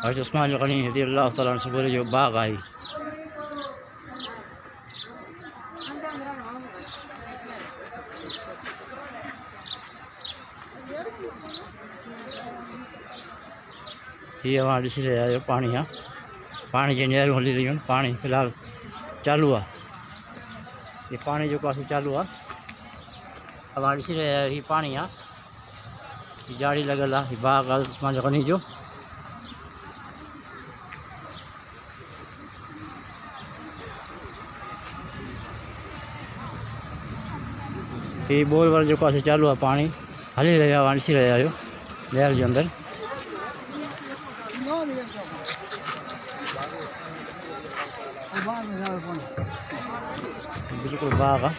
हज़रत उस्मान गनी रज़ी अल्लाह तआला अन्हु से बोले जो बाग आई। ये वहाँ ॾिसी रहिया आहियो पाणी आहे, पाणी जी नहरूं हली रहियूं आहिनि, पाणी फ़िलहाल चालू आहे, ये पाणी जो पासे चालू आहे। वहाँ ॾिसी रहिया आहियो, हीउ पाणी आहे, हीउ जाड़ी लॻल आहे, हीउ बाग़ आहे उस्मान गनी जो। हीउ बोरवेल जो पासे चालू आहे, पाणी हली रहियो आहे, वहाँ ॾिसी रहिया आहियो नहर जे अंदरि। बिल्कुल बाग है।